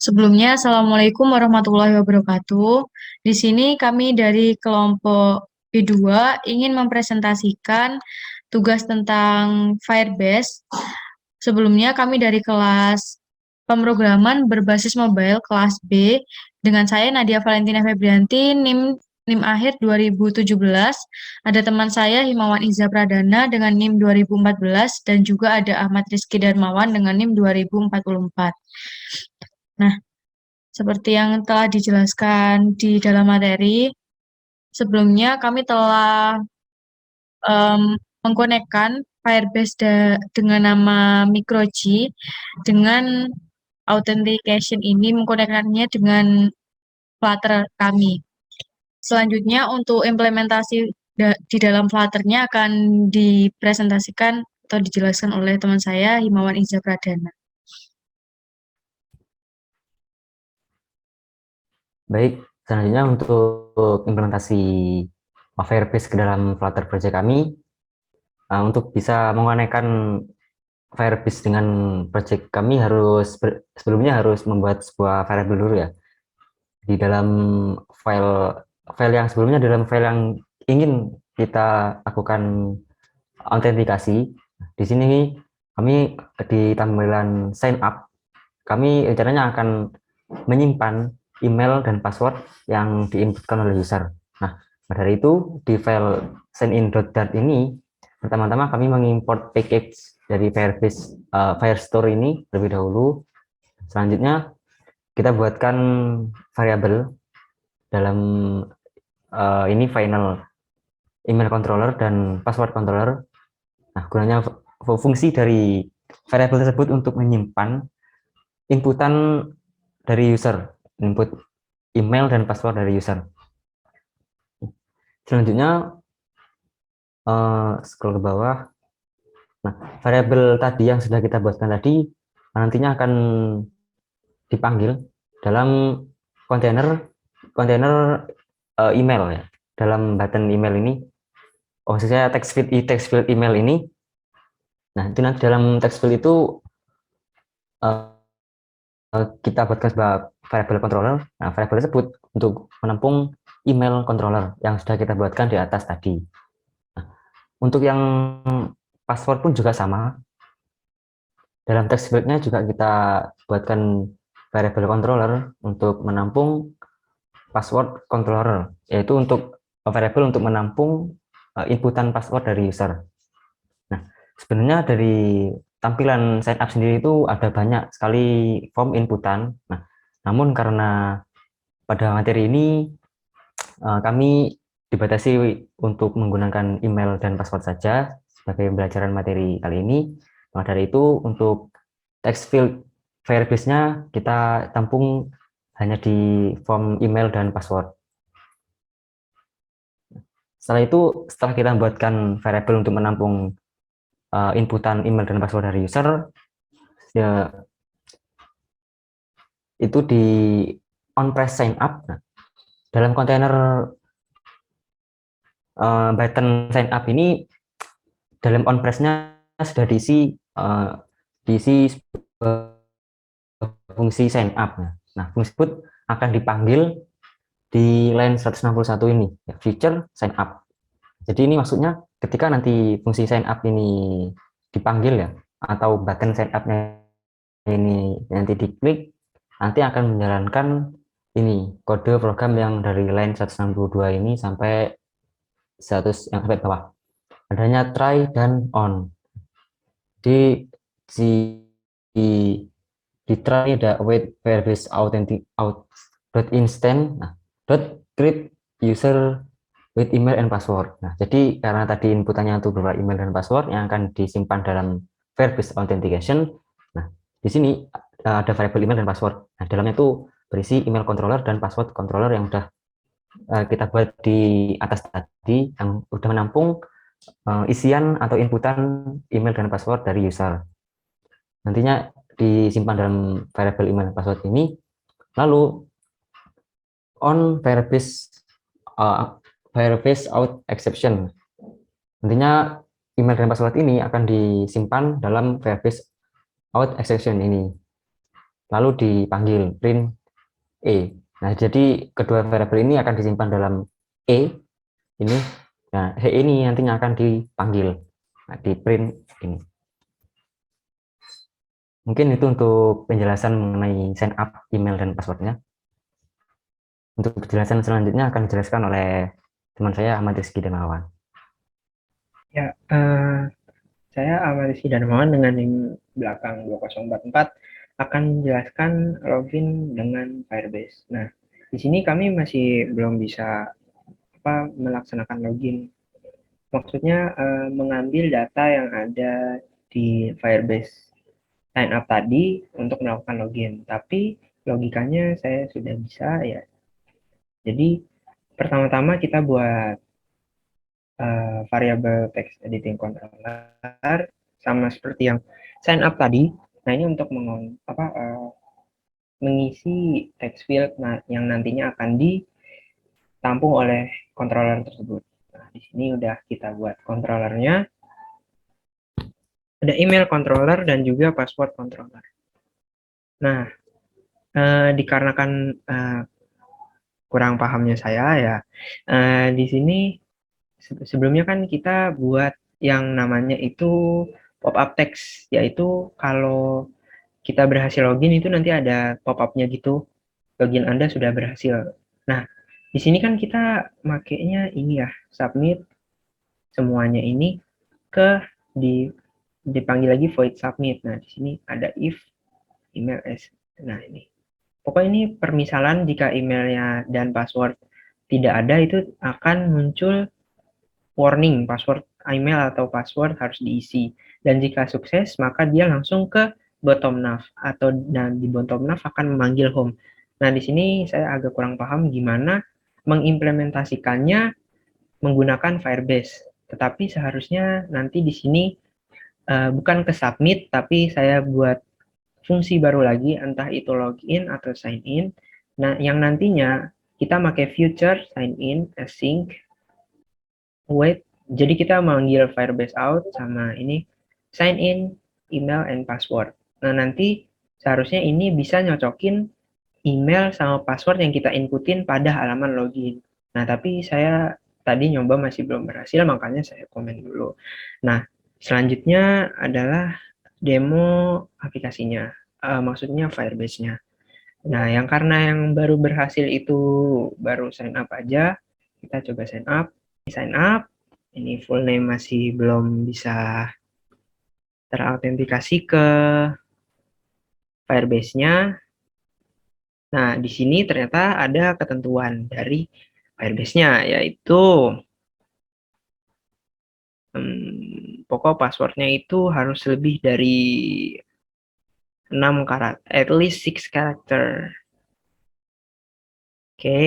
Sebelumnya, Assalamualaikum warahmatullahi wabarakatuh. Di sini kami dari kelompok B2 ingin mempresentasikan tugas tentang Firebase. Sebelumnya kami dari kelas pemrograman berbasis mobile kelas B dengan saya Nadia Valentina Febrianti, NIM akhir 2017. Ada teman saya Himawan Iza Pradana dengan NIM 2014 dan juga ada Ahmad Rizky Darmawan dengan NIM 2044. Nah, seperti yang telah dijelaskan di dalam materi, sebelumnya kami telah em, mengkonekkan Firebase dengan nama MicroG dengan authentication ini mengkonekkannya dengan Flutter kami. Selanjutnya untuk implementasi di dalam Flutter-nya akan dipresentasikan atau dijelaskan oleh teman saya Himawan Iza Pradana. Baik, selanjutnya untuk implementasi Firebase ke dalam Flutter project kami, untuk bisa mengonekkan Firebase dengan project kami sebelumnya harus membuat sebuah variable dulu ya. Di dalam file file yang sebelumnya, dalam file yang ingin kita lakukan autentikasi, di sini kami di tampilan sign up, kami rencananya akan menyimpan email dan password yang diinputkan oleh user. Nah, dari itu di file signin.dart ini, pertama-tama kami mengimport package dari Firebase Firestore ini terlebih dahulu. Selanjutnya kita buatkan variabel dalam ini final email controller dan password controller. Nah, gunanya fungsi dari variabel tersebut untuk menyimpan inputan dari user, input email dan password dari user. Selanjutnya scroll ke bawah. Nah, variabel tadi yang sudah kita buatkan tadi nantinya akan dipanggil dalam kontainer kontainer email ya. Dalam button email ini, maksudnya text field email ini. Nah, itu nanti dalam text field itu kita buatkan sebuah variable controller. Nah, variable tersebut untuk menampung email controller yang sudah kita buatkan di atas tadi. Nah, untuk yang password pun juga sama. Dalam text fieldnya juga kita buatkan variable controller untuk menampung password controller, yaitu untuk variable untuk menampung inputan password dari user. Nah, sebenarnya dari tampilan sign up sendiri itu ada banyak sekali form inputan. Nah, namun karena pada materi ini kami dibatasi untuk menggunakan email dan password saja sebagai pembelajaran materi kali ini. Maka dari itu untuk text field Firebase-nya kita tampung hanya di form email dan password. Setelah itu, setelah kita membuatkan variable untuk menampung inputan email dan password dari user, ya, itu di on press sign up. Nah, dalam kontainer button sign up ini, dalam on press-nya sudah diisi fungsi sign up. Nah, fungsi tersebut akan dipanggil di line 161 ini, ya, feature sign up. Jadi ini maksudnya ketika nanti fungsi sign up ini dipanggil ya, atau button sign up-nya ini nanti diklik, nanti akan menjalankan ini kode program yang dari line 162 ini sampai 100 yang sampai bawah. Adanya try dan on. Di try ada wait Firebase authentic out dot instant, nah, dot create user with email and password. Nah, jadi karena tadi inputannya itu berupa email dan password yang akan disimpan dalam Firebase authentication. Nah, di sini ada variable email dan password. Nah, dalamnya itu berisi email controller dan password controller yang sudah kita buat di atas tadi, yang sudah menampung isian atau inputan email dan password dari user. Nantinya disimpan dalam variable email dan password ini. Lalu on Firebase out exception. Nantinya email dan password ini akan disimpan dalam Firebase out exception ini. lalu dipanggil print E. Nah, jadi kedua variabel ini akan disimpan dalam E ini. Nah, E ini nantinya akan dipanggil, nah, di print ini. Mungkin itu untuk penjelasan mengenai sign up email dan passwordnya. Untuk penjelasan selanjutnya akan dijelaskan oleh teman saya Ahmad Rizky Darmawan. Ya, saya Ahmad Rizky Darmawan dengan NIM belakang 2044 akan menjelaskan login dengan Firebase. Nah, di sini kami masih belum bisa melaksanakan login. Maksudnya mengambil data yang ada di Firebase sign up tadi untuk melakukan login. Tapi logikanya saya sudah bisa ya. Jadi pertama-tama kita buat variable text editing controller sama seperti yang sign up tadi. Nah, ini untuk mengisi text field yang nantinya akan ditampung oleh controller tersebut. Nah, di sini udah kita buat controllernya. Ada email controller dan juga password controller. Nah, dikarenakan kurang pahamnya saya ya, di sini sebelumnya kan kita buat yang namanya itu pop-up text, yaitu kalau kita berhasil login itu nanti ada pop-up-nya gitu, login Anda sudah berhasil. Nah, di sini kan kita makainya ini ya, submit semuanya ini ke dipanggil lagi void submit. Nah, di sini ada if email as. Nah, ini. Pokoknya ini permisalan jika emailnya dan password tidak ada itu akan muncul warning password email atau password harus diisi. Dan jika sukses, maka dia langsung ke bottom nav atau di bottom nav akan memanggil home. Nah, di sini saya agak kurang paham gimana mengimplementasikannya menggunakan Firebase. Tetapi seharusnya nanti di sini bukan ke submit, tapi saya buat fungsi baru lagi, entah itu login atau sign in. Nah, yang nantinya kita pakai future sign in async wait. Jadi kita manggil Firebase out sama ini sign in email and password. Nah, nanti seharusnya ini bisa nyocokin email sama password yang kita inputin pada halaman login. Nah, tapi saya tadi nyoba masih belum berhasil, makanya saya komen dulu. Nah, selanjutnya adalah demo aplikasinya, maksudnya Firebase-nya. Nah, karena yang baru berhasil itu baru sign up aja, kita coba sign up. Sign up, ini full name masih belum bisa terautentikasi ke Firebase-nya. Nah, di sini ternyata ada ketentuan dari Firebase-nya, yaitu pokok passwordnya itu harus lebih dari 6 karakter, at least 6 karakter. Oke,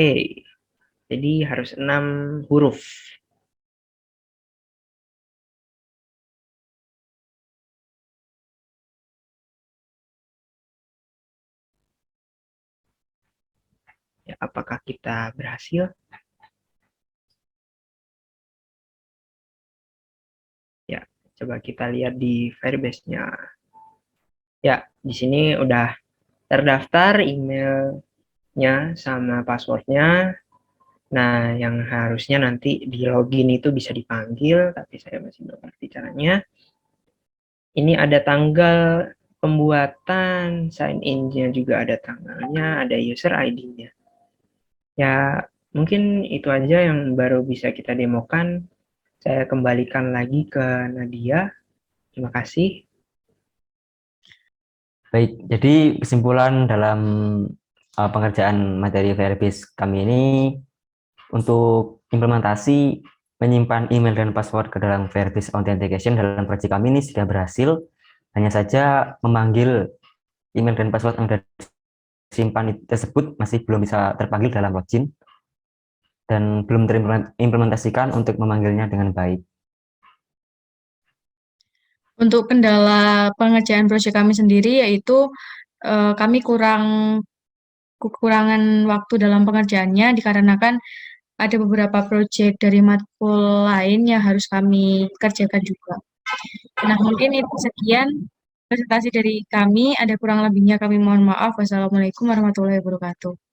jadi harus 6 huruf. Ya, apakah kita berhasil? Ya, coba kita lihat di Firebase-nya. Ya, di sini udah terdaftar emailnya sama passwordnya. Nah, yang harusnya nanti di login itu bisa dipanggil, tapi saya masih belum ngerti caranya. Ini ada tanggal pembuatan, sign in-nya juga ada tanggalnya, ada user ID-nya. Ya, mungkin itu aja yang baru bisa kita demokan. Saya kembalikan lagi ke Nadia. Terima kasih. Baik, jadi kesimpulan dalam pengerjaan materi Firebase kami ini, untuk implementasi menyimpan email dan password ke dalam Firebase Authentication dalam proyek kami ini sudah berhasil. Hanya saja memanggil email dan password yang sudah disimpan tersebut masih belum bisa terpanggil dalam login dan belum terimplementasikan untuk memanggilnya dengan baik. Untuk kendala pengerjaan proyek kami sendiri yaitu kami kekurangan waktu dalam pengerjaannya dikarenakan ada beberapa proyek dari matkul lain yang harus kami kerjakan juga. Nah, mungkin itu sekian. presentasi dari kami. Ada kurang lebihnya kami mohon maaf. Wassalamualaikum warahmatullahi wabarakatuh.